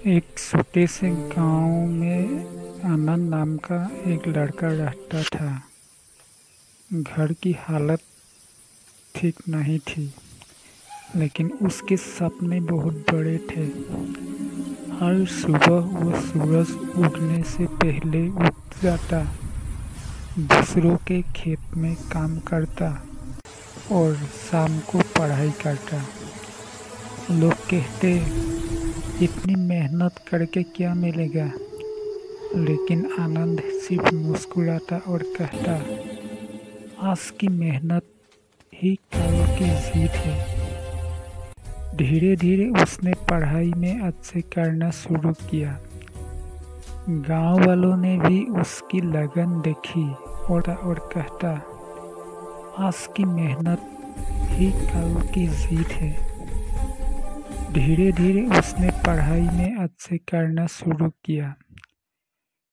एक छोटे से गांव में आनंद नाम का एक लड़का रहता था। घर की हालत ठीक नहीं थी, लेकिन उसके सपने बहुत बड़े थे। हर सुबह वो सूरज उगने से पहले उठ जाता, दूसरों के खेत में काम करता और शाम को पढ़ाई करता। लोग कहते, इतनी मेहनत करके क्या मिलेगा? लेकिन आनंद सिर्फ मुस्कुराता और कहता, आज की मेहनत ही कल की जीत है। धीरे धीरे उसने पढ़ाई में अच्छे करना शुरू किया। गांव वालों ने भी उसकी लगन देखी और कहता, आज की मेहनत ही कल की जीत है। धीरे धीरे उसने पढ़ाई में अच्छे करना शुरू किया।